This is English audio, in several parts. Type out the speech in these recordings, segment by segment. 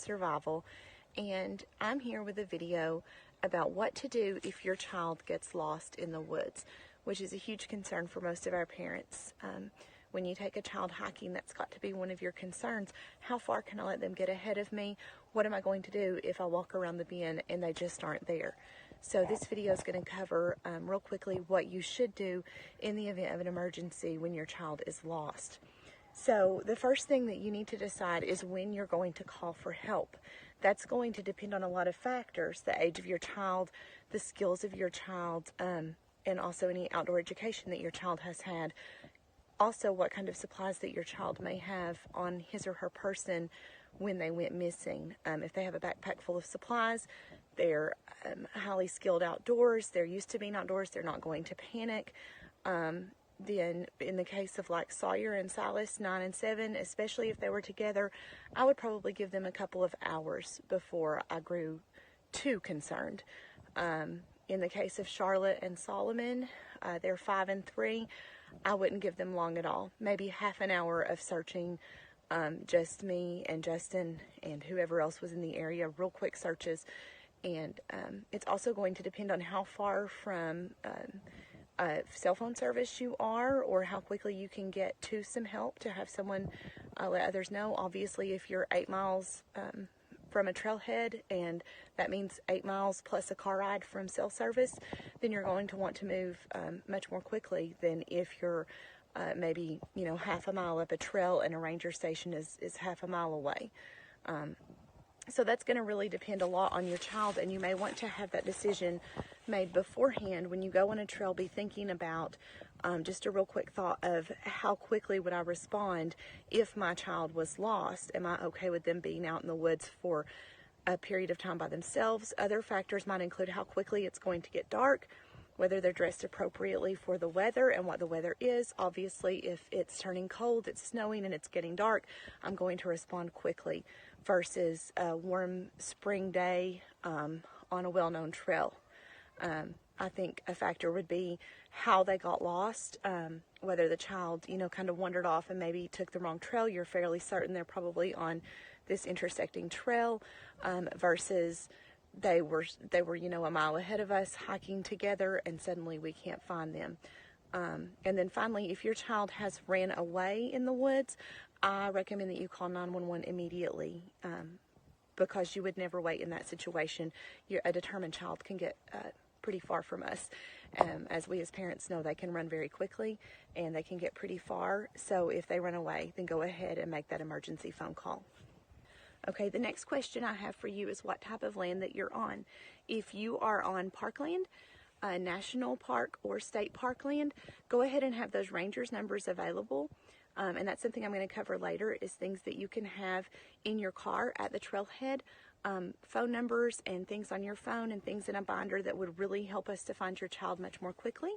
Survival, and I'm here with a video about what to do if your child gets lost in the woods, which is a huge concern for most of our parents. When you take a child hiking, that's got to be one of your concerns. How far can I let them get ahead of me? What am I going to do if I walk around the bend and they just aren't there? So this video is going to cover real quickly what you should do in the event of an emergency when your child is lost. So the first thing that you need to decide is when you're going to call for help. That's going to depend on a lot of factors: the age of your child, the skills of your child, and also any outdoor education that your child has had. Also, what kind of supplies that your child may have on his or her person when they went missing. If they have a backpack full of supplies, they're highly skilled outdoors, they're used to being outdoors, they're not going to panic. Then in the case of like Sawyer and Silas, 9 and 7, especially if they were together, I would probably give them a couple of hours before I grew too concerned. In the case of Charlotte and Solomon, they're 5 and 3, I wouldn't give them long at all. Maybe half an hour of searching, just me and Justin and whoever else was in the area, real quick searches. And it's also going to depend on how far from cell phone service you are, or how quickly you can get to some help to have someone let others know. Obviously, if you're 8 miles from a trailhead, and that means 8 miles plus a car ride from cell service, then you're going to want to move much more quickly than if you're maybe half a mile up a trail and a ranger station is half a mile away. So that's going to really depend a lot on your child, and you may want to have that decision made beforehand. When you go on a trail, be thinking about just a real quick thought of how quickly would I respond if my child was lost. Am I okay with them being out in the woods for a period of time by themselves? Other factors might include how quickly it's going to get dark, whether they're dressed appropriately for the weather and what the weather is. Obviously, if it's turning cold, it's snowing, and it's getting dark, I'm going to respond quickly versus a warm spring day on a well-known trail. I think a factor would be how they got lost, whether the child, kind of wandered off and maybe took the wrong trail. You're fairly certain they're probably on this intersecting trail, versus they were a mile ahead of us hiking together and suddenly we can't find them. And then finally, if your child has ran away in the woods, I recommend that you call 911 immediately, because you would never wait in that situation. A determined child can get pretty far from us. As we as parents know, they can run very quickly and they can get pretty far. So if they run away, then go ahead and make that emergency phone call. Okay, the next question I have for you is what type of land that you're on. If you are on parkland, national park or state parkland, go ahead and have those rangers numbers available. And that's something I'm going to cover later, is things that you can have in your car at the trailhead, phone numbers and things on your phone and things in a binder that would really help us to find your child much more quickly.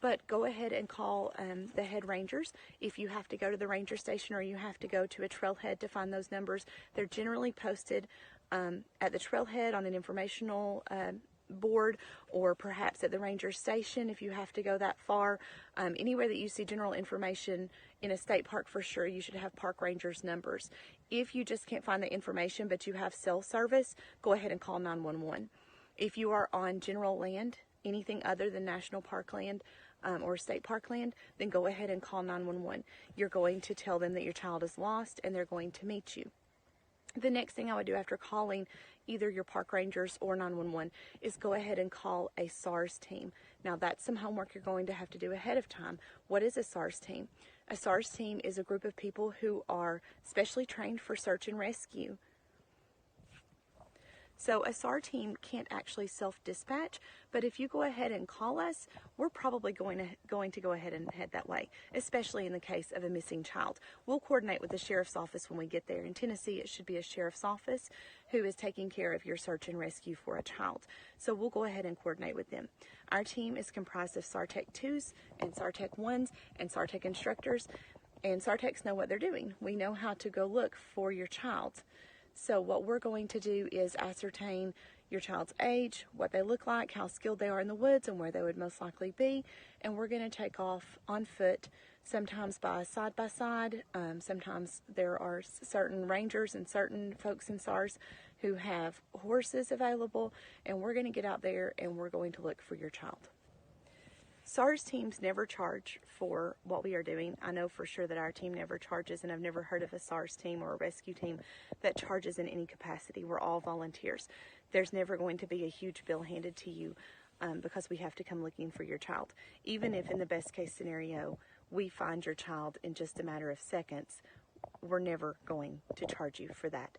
But go ahead and call the head rangers. If you have to go to the ranger station or you have to go to a trailhead to find those numbers, they're generally posted at the trailhead on an informational board, or perhaps at the ranger station if you have to go that far. Anywhere that you see general information in a state park, for sure you should have park rangers numbers. If you just can't find the information but you have cell service, go ahead and call 911. If you are on general land, anything other than national park land or state park land, then go ahead and call 911. You're going to tell them that your child is lost and they're going to meet you. The next thing I would do after calling either your park rangers or 911 is go ahead and call a SARS team. Now that's some homework you're going to have to do ahead of time. What is a SARS team? A SARS team is a group of people who are specially trained for search and rescue. So a SAR team can't actually self-dispatch, but if you go ahead and call us, we're probably going to go ahead and head that way, especially in the case of a missing child. We'll coordinate with the sheriff's office when we get there. In Tennessee, it should be a sheriff's office who is taking care of your search and rescue for a child. So we'll go ahead and coordinate with them. Our team is comprised of SARTEC 2s and SARTEC 1s and SARTEC instructors, and SARTECs know what they're doing. We know how to go look for your child. So what we're going to do is ascertain your child's age, what they look like, how skilled they are in the woods, and where they would most likely be. And we're going to take off on foot, sometimes by side. Sometimes there are certain rangers and certain folks in SARS who have horses available, and we're going to get out there and we're going to look for your child. SARS teams never charge for what we are doing. I know for sure that our team never charges, and I've never heard of a SARS team or a rescue team that charges in any capacity. We're all volunteers. There's never going to be a huge bill handed to you because we have to come looking for your child. Even if in the best case scenario, we find your child in just a matter of seconds, we're never going to charge you for that.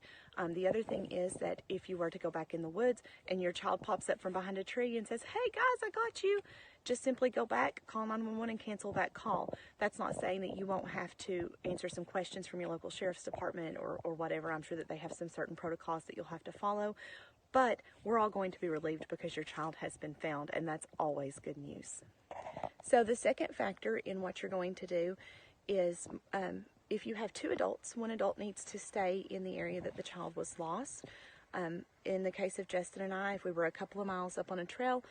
The other thing is that if you were to go back in the woods and your child pops up from behind a tree and says, "Hey guys, I got you," just simply go back, call 911 and cancel that call. That's not saying that you won't have to answer some questions from your local sheriff's department or whatever. I'm sure that they have some certain protocols that you'll have to follow. But we're all going to be relieved because your child has been found, and that's always good news. So the second factor in what you're going to do is if you have two adults, one adult needs to stay in the area that the child was lost. In the case of Justin and I, if we were a couple of miles up on a trail,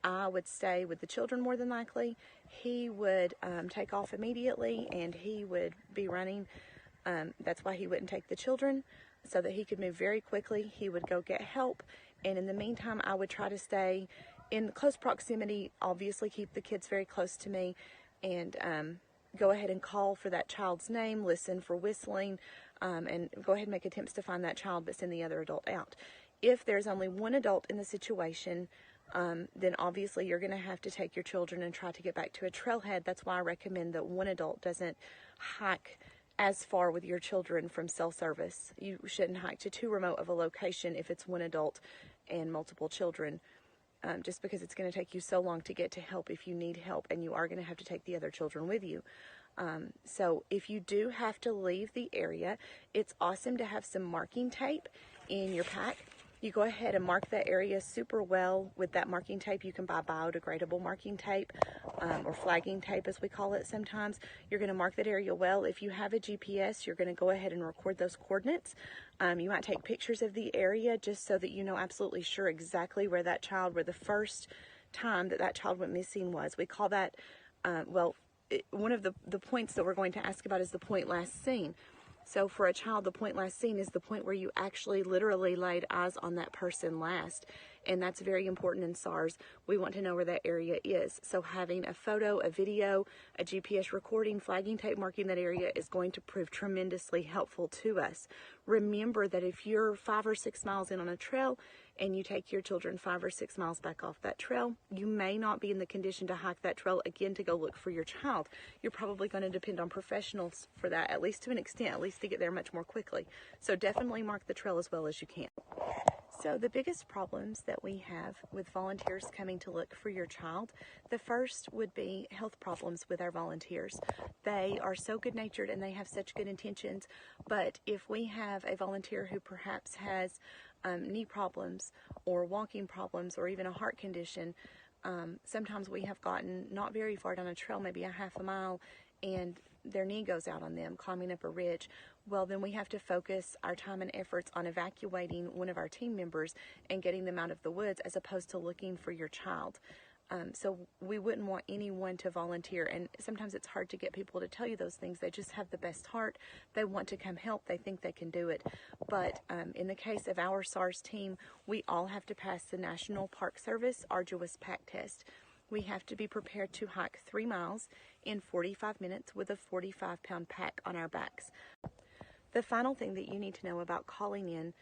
I would stay with the children more than likely. He would take off immediately and he would be running. That's why he wouldn't take the children, so that he could move very quickly. He would go get help, and in the meantime I would try to stay in close proximity, obviously keep the kids very close to me, and go ahead and call for that child's name, listen for whistling, and go ahead and make attempts to find that child, but send the other adult out. If there's only one adult in the situation, then obviously you're going to have to take your children and try to get back to a trailhead. That's why I recommend that one adult doesn't hike as far with your children from cell service. You shouldn't hike to too remote of a location if it's one adult and multiple children, just because it's going to take you so long to get to help if you need help, and you are going to have to take the other children with you. So if you do have to leave the area, it's awesome to have some marking tape in your pack. You go ahead and mark that area super well with that marking tape. You can buy biodegradable marking tape, or flagging tape as we call it sometimes. You're going to mark that area well. If you have a GPS, you're going to go ahead and record those coordinates. You might take pictures of the area just so that you know absolutely sure exactly where that child, where the first time that child went missing was. We call that, one of the points that we're going to ask about is the point last seen. So for a child, the point last seen is the point where you actually literally laid eyes on that person last. And that's very important in SARS. We want to know where that area is. So having a photo, a video, a GPS recording, flagging tape marking that area is going to prove tremendously helpful to us. Remember that if you're 5 or 6 miles in on a trail and you take your children 5 or 6 miles back off that trail, you may not be in the condition to hike that trail again to go look for your child. You're probably going to depend on professionals for that, at least to an extent, at least to get there much more quickly. So definitely mark the trail as well as you can. So the biggest problems that we have with volunteers coming to look for your child, the first would be health problems with our volunteers. They are so good-natured and they have such good intentions, but if we have a volunteer who perhaps has knee problems or walking problems or even a heart condition, sometimes we have gotten not very far down a trail, maybe a half a mile, and their knee goes out on them climbing up a ridge. Well, then we have to focus our time and efforts on evacuating one of our team members and getting them out of the woods as opposed to looking for your child. So we wouldn't want anyone to volunteer, and sometimes it's hard to get people to tell you those things. They just have the best heart. They want to come help. They think they can do it. But in the case of our SARS team, we all have to pass the National Park Service Arduous Pack Test. We have to be prepared to hike 3 miles in 45 minutes with a 45-pound pack on our backs. The final thing that you need to know about calling in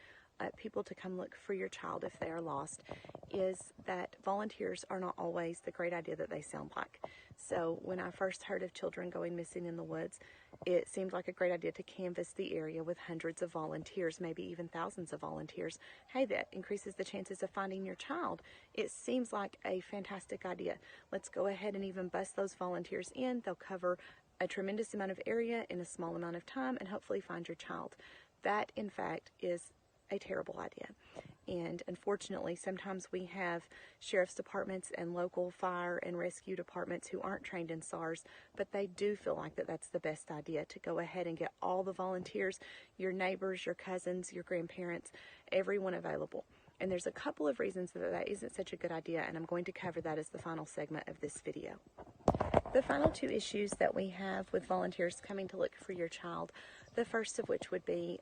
people to come look for your child if they are lost is that volunteers are not always the great idea that they sound like. So when I first heard of children going missing in the woods, it seemed like a great idea to canvass the area with hundreds of volunteers, maybe even thousands of volunteers. Hey, that increases the chances of finding your child. It seems like a fantastic idea. Let's go ahead and even bus those volunteers in. They'll cover a tremendous amount of area in a small amount of time and hopefully find your child. That, in fact, is a terrible idea. And unfortunately, sometimes we have sheriff's departments and local fire and rescue departments who aren't trained in SARS, but they do feel like that's the best idea, to go ahead and get all the volunteers, your neighbors, your cousins, your grandparents, everyone available. And there's a couple of reasons that isn't such a good idea, and I'm going to cover that as the final segment of this video. The final two issues that we have with volunteers coming to look for your child, the first of which would be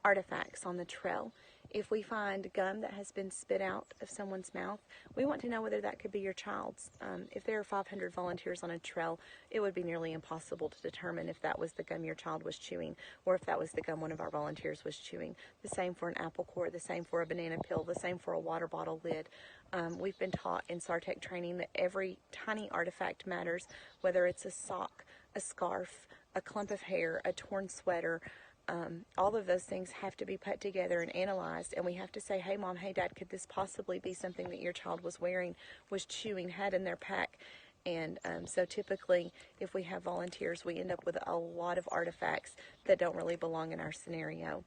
artifacts on the trail. If we find gum that has been spit out of someone's mouth, we want to know whether that could be your child's. If there are 500 volunteers on a trail, it would be nearly impossible to determine if that was the gum your child was chewing or if that was the gum one of our volunteers was chewing. The same for an apple core, the same for a banana peel, the same for a water bottle lid. We've been taught in SARTEC training that every tiny artifact matters, whether it's a sock, a scarf, a clump of hair, a torn sweater. All of those things have to be put together and analyzed, and we have to say, hey mom, hey dad, could this possibly be something that your child was wearing, was chewing, had in their pack? And so typically, if we have volunteers, we end up with a lot of artifacts that don't really belong in our scenario.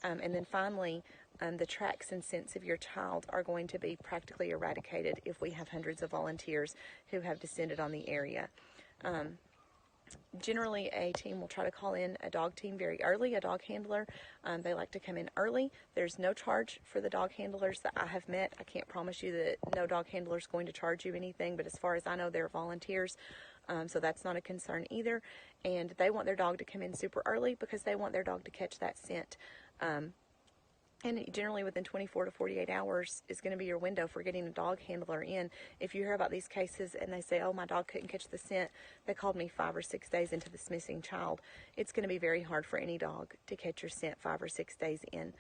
And then finally, the tracks and scents of your child are going to be practically eradicated if we have hundreds of volunteers who have descended on the area. Generally, a team will try to call in a dog team very early, a dog handler. They like to come in early. There's no charge for the dog handlers that I have met. I can't promise you that no dog handler is going to charge you anything, but as far as I know, they're volunteers, so that's not a concern either. And they want their dog to come in super early because they want their dog to catch that scent. And generally within 24 to 48 hours is going to be your window for getting a dog handler in. If you hear about these cases and they say, oh, my dog couldn't catch the scent, they called me 5 or 6 days into this missing child, it's going to be very hard for any dog to catch your scent 5 or 6 days in.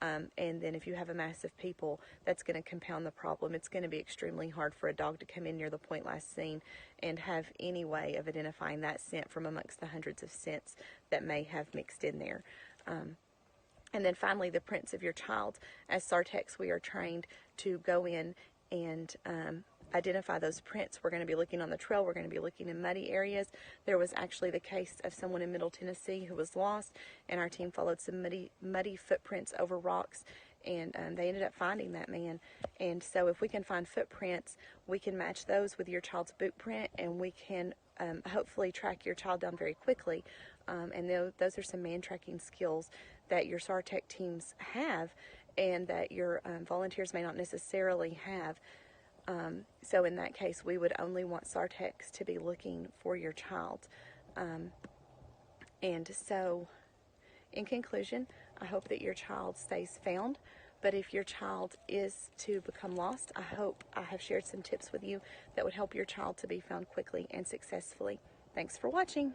And then if you have a mass of people, that's going to compound the problem. It's going to be extremely hard for a dog to come in near the point last seen and have any way of identifying that scent from amongst the hundreds of scents that may have mixed in there. And then finally, the prints of your child. As SARTECs, we are trained to go in and identify those prints. We're going to be looking on the trail. We're going to be looking in muddy areas. There was actually the case of someone in Middle Tennessee who was lost, and our team followed some muddy footprints over rocks, and they ended up finding that man. And so if we can find footprints, we can match those with your child's boot print, and we can hopefully track your child down very quickly. And those are some man-tracking skills that your SARTEC teams have and that your volunteers may not necessarily have. So in that case, we would only want SARTECs to be looking for your child. And so, in conclusion, I hope that your child stays found. But if your child is to become lost, I hope I have shared some tips with you that would help your child to be found quickly and successfully. Thanks for watching.